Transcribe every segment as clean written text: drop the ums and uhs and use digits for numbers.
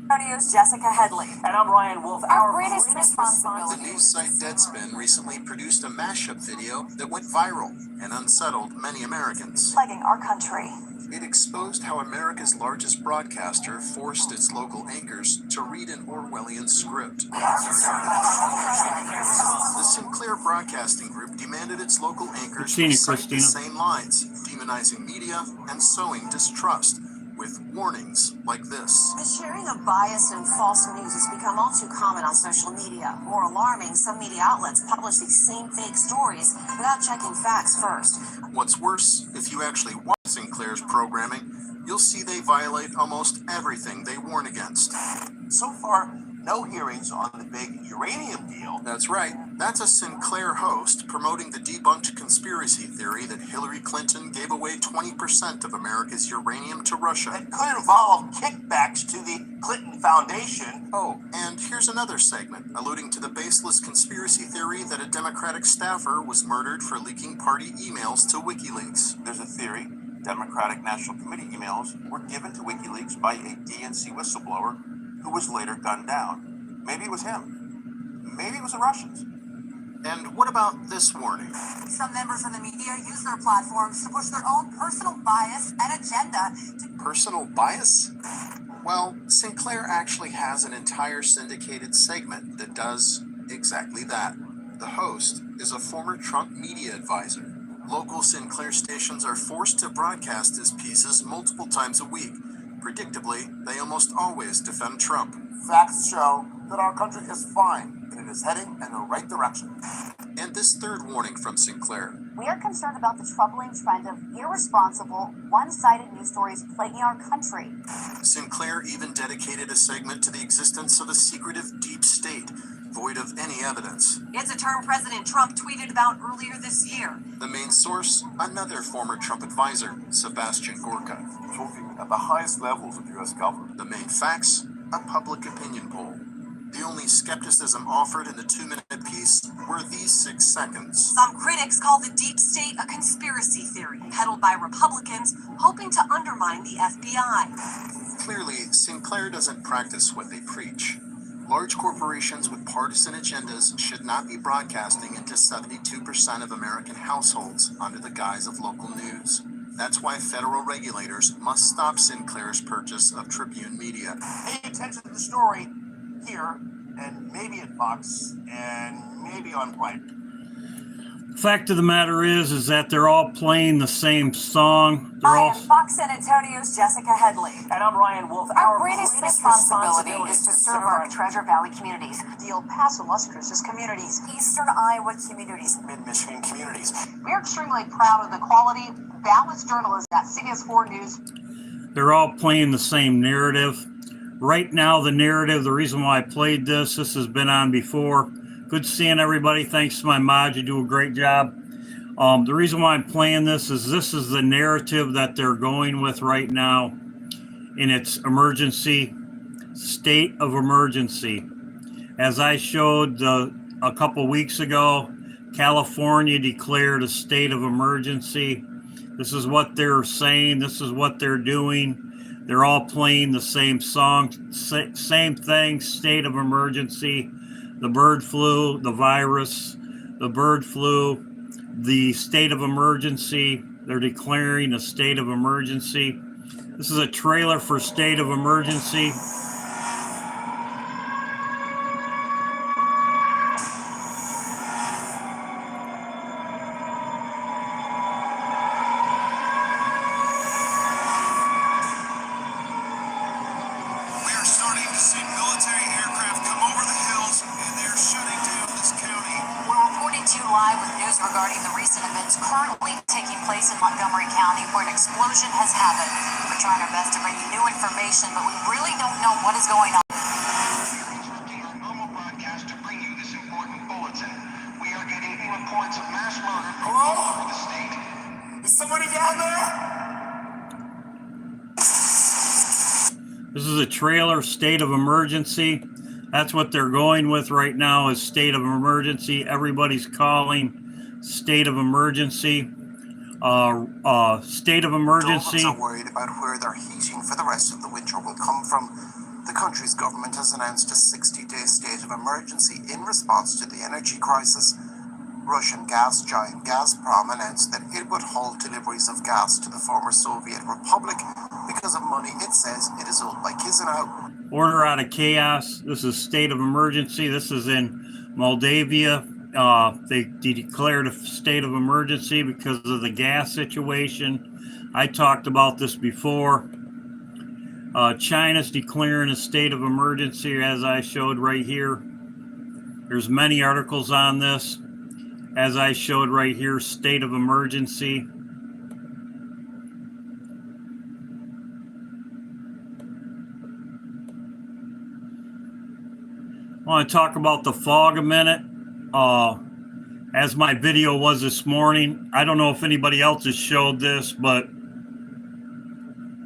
Radio's Jessica Headley. And I'm Ryan Wolf. Our greatest responsibility. The news site Deadspin recently produced a mashup video that went viral and unsettled many Americans. Plaguing our country. It exposed how America's largest broadcaster forced its local anchors to read an Orwellian script. The Sinclair Broadcasting Group demanded its local anchors recite the same lines, demonizing media and sowing distrust, with warnings like this. The sharing of biased and false news has become all too common on social media. More alarming, some media outlets publish these same fake stories without checking facts first. What's worse, if you actually watch Sinclair's programming, you'll see they violate almost everything they warn against. So far, no hearings on the big uranium deal. That's right. That's a Sinclair host promoting the debunked conspiracy theory that Hillary Clinton gave away 20% of America's uranium to Russia. It could involve kickbacks to the Clinton Foundation. Oh, and here's another segment alluding to the baseless conspiracy theory that a Democratic staffer was murdered for leaking party emails to WikiLeaks. There's a theory Democratic National Committee emails were given to WikiLeaks by a DNC whistleblower who was later gunned down. Maybe it was him. Maybe it was the Russians. And what about this warning? Some members of the media use their platforms to push their own personal bias and agenda. Personal bias? Well, Sinclair actually has an entire syndicated segment that does exactly that. The host is a former Trump media advisor. Local Sinclair stations are forced to broadcast his pieces multiple times a week. Predictably, they almost always defend Trump. Facts show that our country is fine and it is heading in the right direction. And this third warning from Sinclair. We are concerned about the troubling trend of irresponsible, one-sided news stories plaguing our country. Sinclair even dedicated a segment to the existence of a secretive deep state, void of any evidence. It's a term President Trump tweeted about earlier this year. The main source, another former Trump advisor, Sebastian Gorka. Talking at the highest levels of U.S. government. The main facts, a public opinion poll. The only skepticism offered in the 2-minute piece were these 6 seconds. Some critics call the deep state a conspiracy theory, peddled by Republicans hoping to undermine the FBI. Clearly, Sinclair doesn't practice what they preach. Large corporations with partisan agendas should not be broadcasting into 72% of American households under the guise of local news. That's why federal regulators must stop Sinclair's purchase of Tribune Media. Pay attention to the story here, and maybe at Fox, and maybe on Prime. Fact of the matter is that they're all playing the same song. I am Fox San Antonio's Jessica Headley. And I'm Ryan Wolf. Our greatest responsibility is to serve our Treasure Valley communities, the El Paso, Las Cruces communities, Eastern Iowa communities, Mid-Michigan communities. We are extremely proud of the quality, balanced journalism at CBS4 News. They're all playing the same narrative. Right now, the narrative, the reason why I played this has been on before. Good seeing everybody. Thanks to my mod. You do a great job. The reason why I'm playing this is the narrative that they're going with right now in its emergency, state of emergency. As I showed a couple weeks ago, California declared a state of emergency. This is what they're saying. This is what they're doing. They're all playing the same song, same thing, state of emergency. The bird flu, the virus, the bird flu, the state of emergency. They're declaring a state of emergency. This is a trailer for state of emergency. Live with news regarding the recent events currently taking place in Montgomery County, where an explosion has happened. We're trying our best to bring you new information, but we really don't know what is going on. Normal broadcast to bring you this important bulletin. We are getting reports of mass murder all over the state. Is somebody down there? This is a trailer, state of emergency. That's what they're going with right now is state of emergency. Everybody's calling state of emergency. State of emergency. Dolphins are worried about where their heating for the rest of the winter will come from. The country's government has announced a 60-day state of emergency in response to the energy crisis. Russian gas giant Gazprom announced that it would halt deliveries of gas to the former Soviet Republic because of money it says it is owed by Chisinau. Order out of chaos. This is state of emergency. This is in Moldavia. They declared a state of emergency because of the gas situation. I talked about this before. China's declaring a state of emergency, as I showed right here. There's many articles on this. As I showed right here, state of emergency. I want to talk about the fog a minute. As my video was this morning, I don't know if anybody else has showed this, but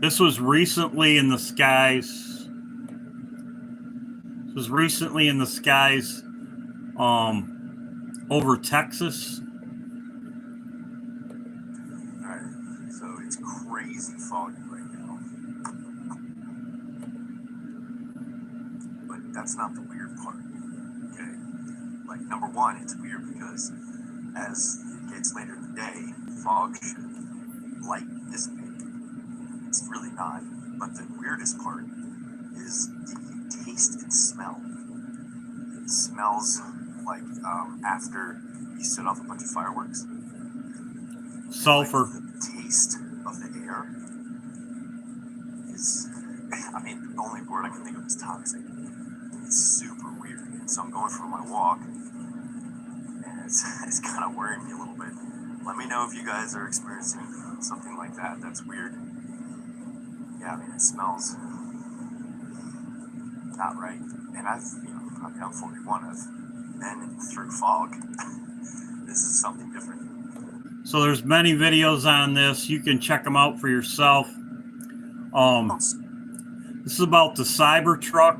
this was recently in the skies. This was recently in the skies over Texas. Alright, so it's crazy foggy right now. But that's not the weird part. Okay? Like, number one, it's weird because as it gets later in the day, fog should light dissipate. It's really not. But the weirdest part is the taste and smell. It smells like after you set off a bunch of fireworks. Sulfur. Like the taste of the air is, I mean, the only word I can think of is toxic. It's super weird. And so I'm going for my walk, and it's kind of worrying me a little bit. Let me know if you guys are experiencing something like that. That's weird. Yeah, I mean, it smells not right. And I'm 41. I've been through fog. This is something different. So there's many videos on this. You can check them out for yourself. This is about the Cybertruck,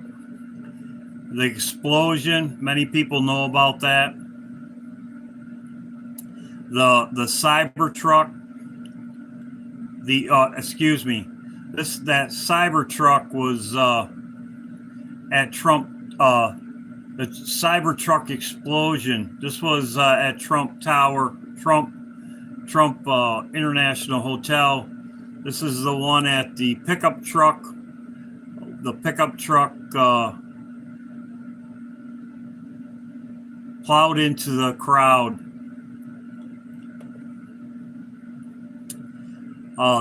the explosion. Many people know about that. The Cybertruck. That Cybertruck was at Trump. The Cybertruck explosion. This was at Trump Tower, Trump International Hotel. This is the one at the pickup truck. The pickup truck plowed into the crowd.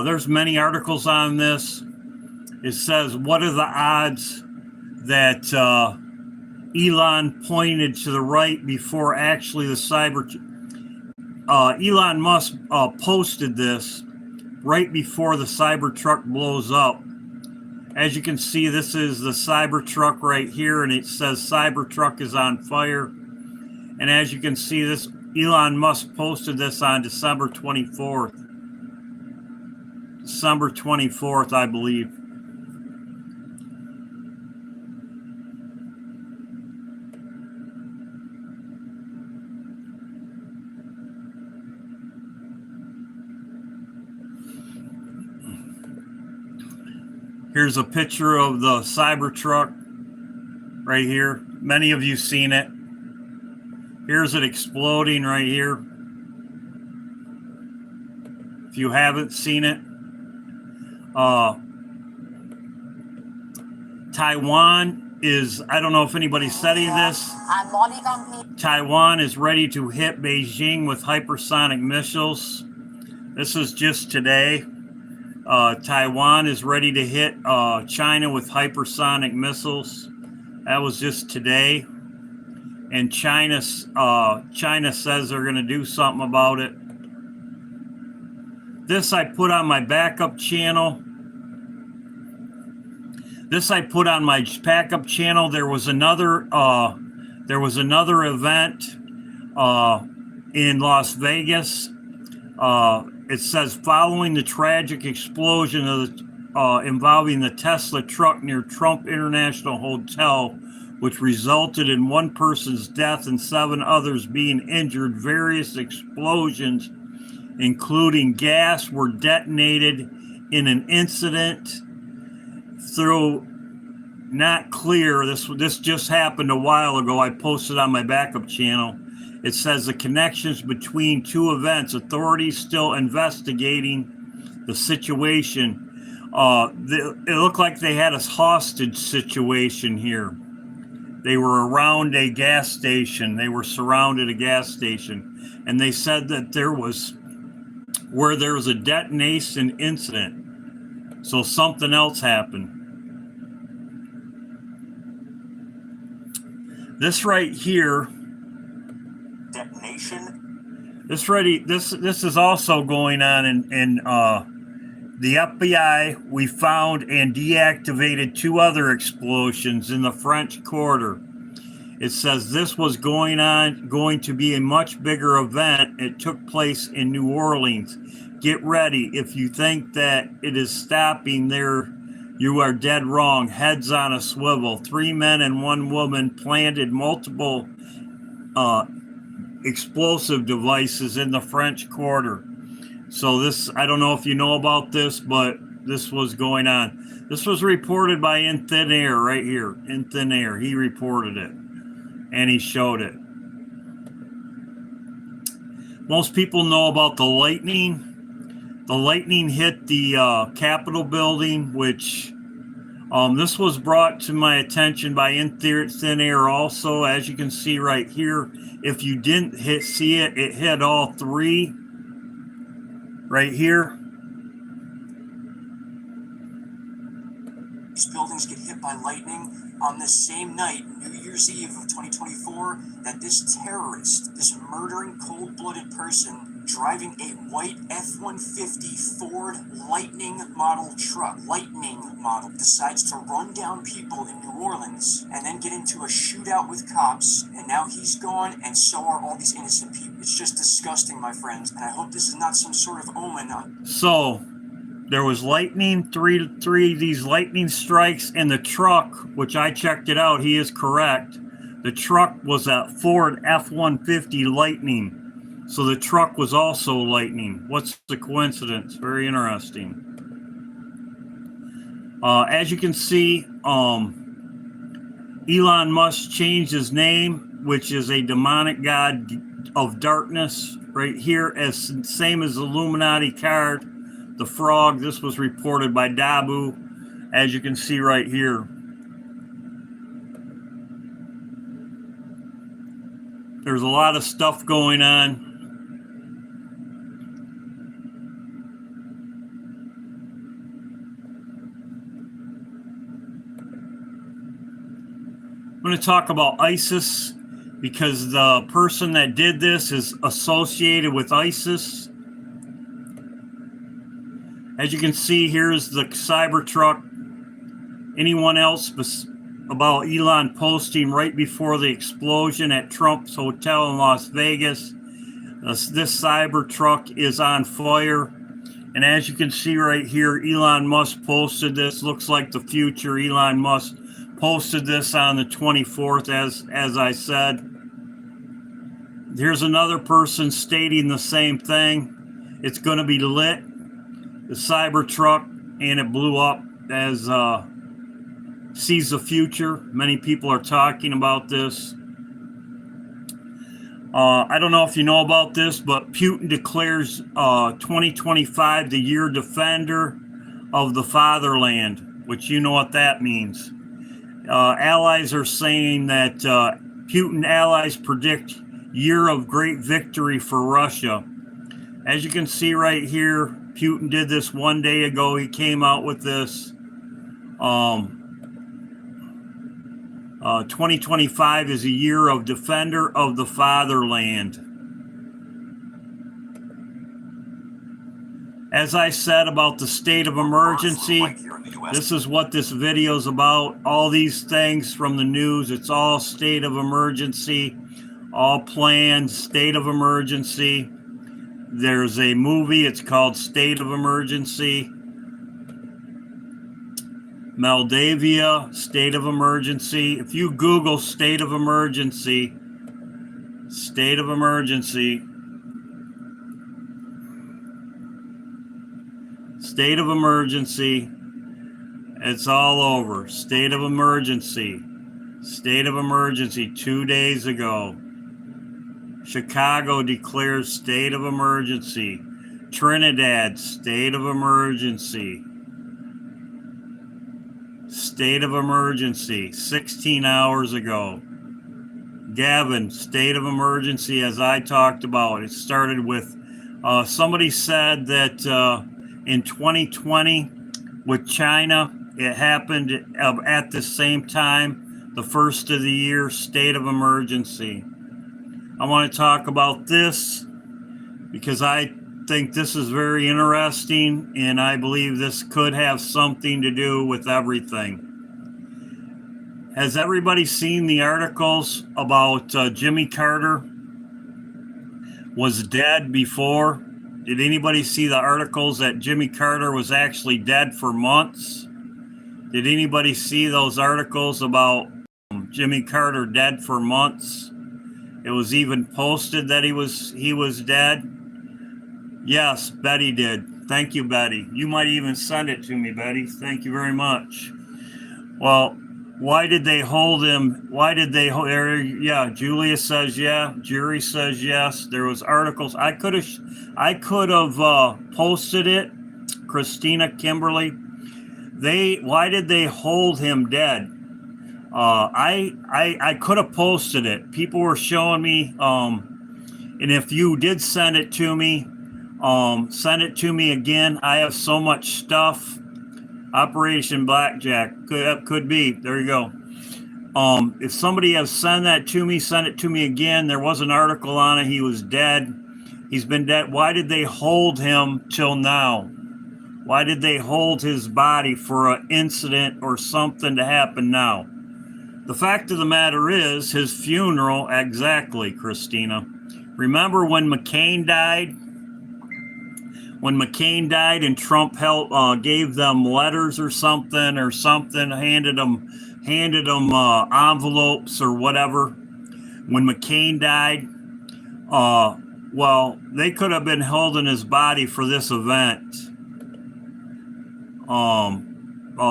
There's many articles on this. It says, what are the odds that Elon pointed to the right before actually the Elon Musk posted this right before the Cybertruck blows up. As you can see, this is the Cybertruck right here, and it says Cybertruck is on fire. And as you can see, this Elon Musk posted this on December 24th. December 24th, I believe. Here's a picture of the Cybertruck right here. Many of you seen it. Here's it exploding right here. If you haven't seen it, Taiwan is, I don't know if anybody's studying this. Taiwan is ready to hit Beijing with hypersonic missiles. This is just today. Taiwan is ready to hit China with hypersonic missiles. That was just today. And China says they're going to do something about it. This I put on my backup channel. There was another event in Las Vegas. It says, following the tragic explosion of involving the Tesla truck near Trump International Hotel, which resulted in one person's death and 7 others being injured, various explosions, including gas, were detonated in an incident through not clear. This just happened a while ago. I posted on my backup channel. It says the connections between two events. Authorities still investigating the situation. It looked like they had a hostage situation here. They were around a gas station. They were surrounded a gas station. And they said that there was a detonation incident. So something else happened. This right here. Detonation? This is also going on in the FBI. We found and deactivated 2 other explosions in the French Quarter. It says this was going to be a much bigger event. It took place in New Orleans. Get ready. If you think that it is stopping there, you are dead wrong. Heads on a swivel. 3 men and 1 woman planted multiple explosive devices in the French Quarter. So this, I don't know if you know about this, but this was going on. This was reported by In Thin Air right here. In Thin Air. He reported it. And he showed it. Most people know about the lightning. The lightning hit the Capitol building, which this was brought to my attention by In Thin Air also. As you can see right here, if you didn't see it, it hit all 3 right here. These buildings get hit by lightning on the same night, New Year's Eve of 2024, that this terrorist, this murdering cold-blooded person driving a white F-150 Ford Lightning model truck, decides to run down people in New Orleans and then get into a shootout with cops, and now he's gone and so are all these innocent people. It's just disgusting, my friends, and I hope this is not some sort of omen. So there was lightning, three of these lightning strikes, and the truck, which I checked it out, he is correct. The truck was a Ford F-150 Lightning. So the truck was also lightning. What's the coincidence? Very interesting. As you can see, Elon Musk changed his name, which is a demonic god of darkness, right here, as same as the Illuminati card, the frog. This was reported by Dabu, as you can see right here. There's a lot of stuff going on. I'm going to talk about ISIS because the person that did this is associated with ISIS. As you can see, here's the Cybertruck. Anyone else about Elon posting right before the explosion at Trump's hotel in Las Vegas? This Cybertruck is on fire. And as you can see right here, Elon Musk posted this. Looks like the future. Elon Musk posted this on the 24th, as I said. Here's another person stating the same thing. It's going to be lit, the Cybertruck, and it blew up as sees the future. Many people are talking about this. I don't know if you know about this, but Putin declares 2025 the year defender of the fatherland, which you know what that means. Allies are saying that Putin allies predict year of great victory for Russia. As you can see right here, Putin did this 1 day ago. He came out with this. 2025 is a year of defender of the fatherland. As I said about the state of emergency, this is what this video is about. All these things from the news, it's all state of emergency, all planned state of emergency. There's a movie, it's called State of Emergency. Moldavia, state of emergency. If you Google state of emergency, state of emergency, It's all over. State of emergency. State of emergency 2 days ago. Chicago declares state of emergency. Trinidad, state of emergency. State of emergency 16 hours ago. Gavin, state of emergency, as I talked about. It started with somebody said that in 2020 with China, it happened at the same time, the first of the year, state of emergency. I want to talk about this because I think this is very interesting, and I believe this could have something to do with everything. Has everybody seen the articles about Jimmy Carter was dead before? Did anybody see the articles that Jimmy Carter was actually dead for months? Did anybody see those articles about Jimmy Carter dead for months? It was even posted that he was dead. Yes, Betty did. Thank you, Betty. You might even send it to me, Betty. Thank you very much. Well, why did they hold him? Why did they hold? Yeah, Julia says yeah. Jury says yes. There was articles. I could have posted it. Christina, Kimberly. Why did they hold him dead? I could have posted it. People were showing me. And if you did send it to me, send it to me again. I have so much stuff. Operation Blackjack could be. There you go. If somebody has sent that to me, send it to me again. There was an article on it. He was dead. He's been dead. Why did they hold him till now? Why did they hold his body for an incident or something to happen now? The fact of the matter is his funeral. Exactly, Christina. Remember when McCain died? When McCain died and Trump gave them letters or something, handed them envelopes or whatever. When McCain died, well, they could have been holding his body for this event.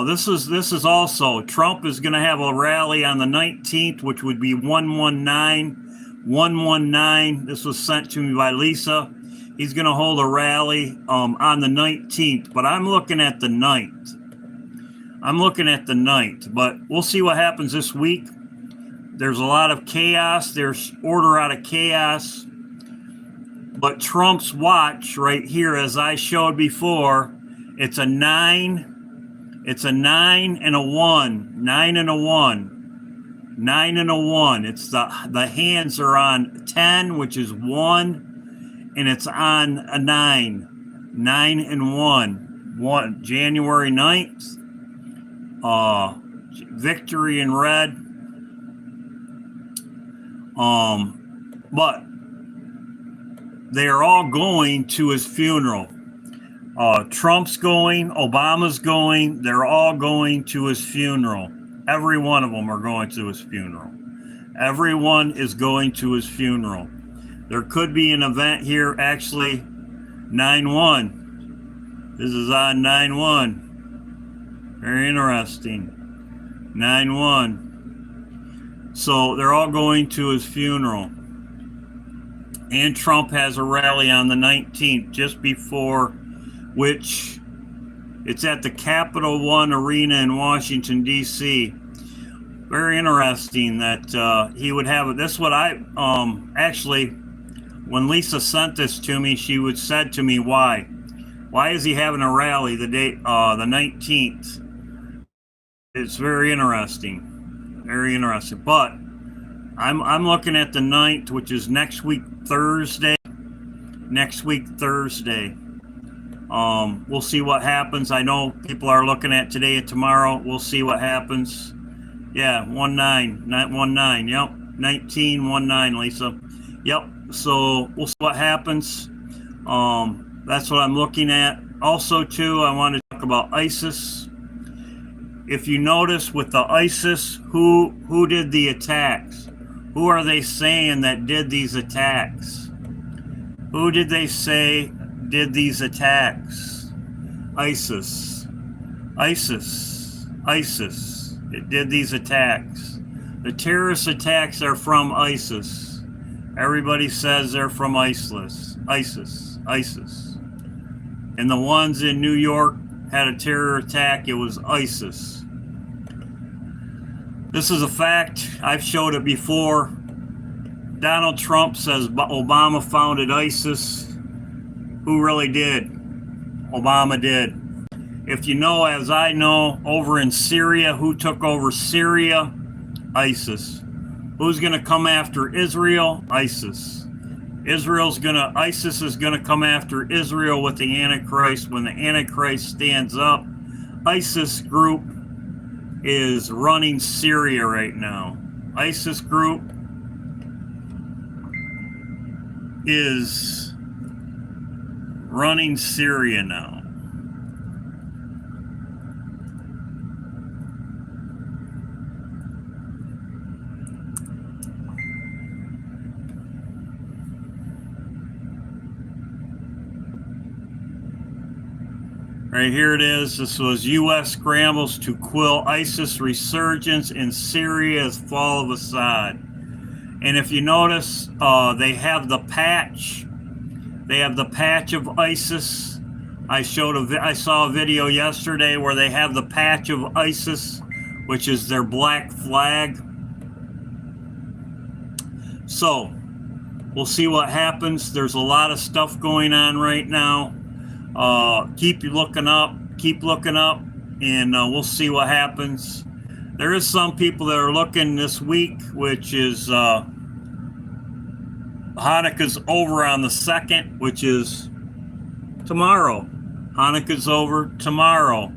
This is also, Trump is going to have a rally on the 19th, which would be 119. This was sent to me by Lisa. He's going to hold a rally on the 19th, but I'm looking at the 9th. But we'll see what happens this week. There's a lot of chaos. There's order out of chaos. But Trump's watch right here, as I showed before, it's a 9. It's a 9 and a 1. 9 and a 1. 9 and a 1. It's the hands are on 10, which is 1. And it's on a 9. 9 and 1. January 9th. Victory in red. But they are all going to his funeral. Trump's going, Obama's going, they're all going to his funeral. Every one of them are going to his funeral. Everyone is going to his funeral. There could be an event here, actually, 9/1. This is on 9/1. Very interesting. 9/1. So they're all going to his funeral. And Trump has a rally on the 19th, just before, which it's at the Capital One Arena in Washington, D.C. Very interesting that he would have it. This is what I actually, when Lisa sent this to me, she said to me, why is he having a rally the 19th? It's very interesting, but I'm looking at the 9th, which is next week Thursday. We'll see what happens. I know people are looking at today and tomorrow. We'll see what happens. Yeah, 19, 19. Yep, 1919, Lisa. Yep. So we'll see what happens. That's what I'm looking at. Also, too, I want to talk about ISIS. If you notice with the ISIS, who did the attacks? Who are they saying that did these attacks? Who did they say did these attacks? ISIS. ISIS. It did these attacks. The terrorist attacks are from ISIS. Everybody says they're from ISIS. And the ones in New York had a terror attack. It was ISIS. This is a fact. I've showed it before. Donald Trump says Obama founded ISIS. Who really did? Obama did. If you know, as I know, over in Syria, who took over Syria? ISIS. Who's going to come after Israel? ISIS. ISIS is going to come after Israel with the Antichrist. When the Antichrist stands up, ISIS group is running Syria right now. ISIS group is running Syria now. Right here it is. This was U.S. scrambles to quell ISIS resurgence in Syria's fall of Assad. And if you notice, they have the patch. They have the patch of ISIS. I saw a video yesterday where they have the patch of ISIS, which is their black flag. So we'll see what happens. There's a lot of stuff going on right now. Keep looking up, and we'll see what happens. There is some people that are looking this week, which is Hanukkah's over on the 2nd, which is tomorrow. Hanukkah's over tomorrow.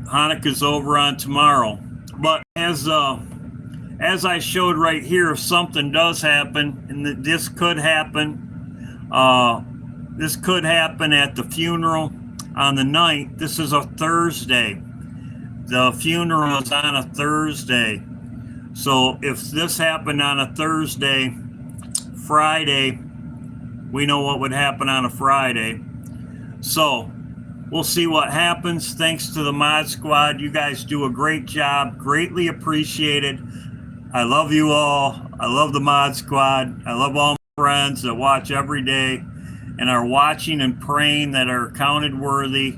Hanukkah's over on tomorrow. But as I showed right here, if something does happen, and this could happen, this could happen at the funeral on the 9th. This is a Thursday. The funeral is on a Thursday. So if this happened on a Thursday, Friday, we know what would happen on a Friday. So we'll see what happens. Thanks to the Mod Squad. You guys do a great job. Greatly appreciated. I love you all. I love the Mod Squad. I love all my friends that watch every day and are watching and praying that are counted worthy.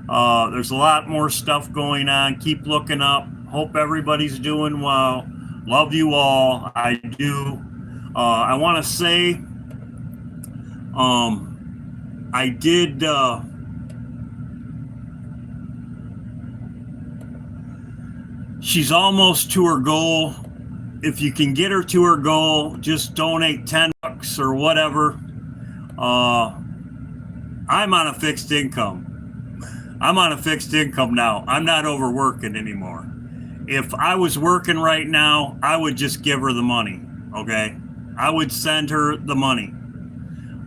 There's a lot more stuff going on. Keep looking up. Hope everybody's doing well. Love you all. I do. I want to say, I did, she's almost to her goal. If you can get her to her goal, just donate $10 or whatever. I'm on a fixed income. I'm on a fixed income now. I'm not overworking anymore. If I was working right now, I would just give her the money. Okay, I would send her the money.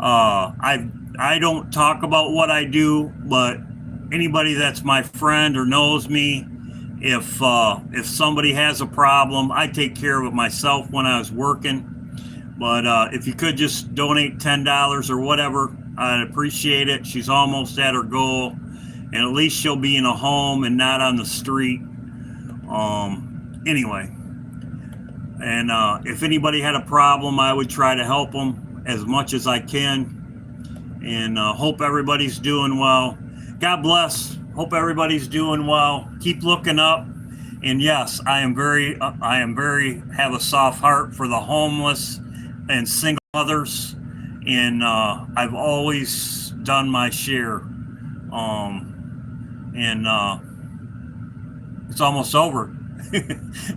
I don't talk about what I do, but anybody that's my friend or knows me, if somebody has a problem, I take care of it myself when I was working. But if you could just donate $10 or whatever, I'd appreciate it. She's almost at her goal, and at least she'll be in a home and not on the street. Anyway, and if anybody had a problem, I would try to help them as much as I can. And hope everybody's doing well. God bless. Hope everybody's doing well. Keep looking up. And yes, I am very have a soft heart for the homeless and single mothers, and I've always done my share. And it's almost over.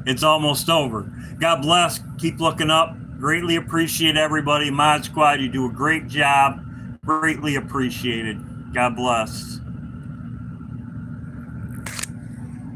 It's almost over. God bless. Keep looking up. Greatly appreciate everybody. Mod Squad, you do a great job. Greatly appreciated. God bless.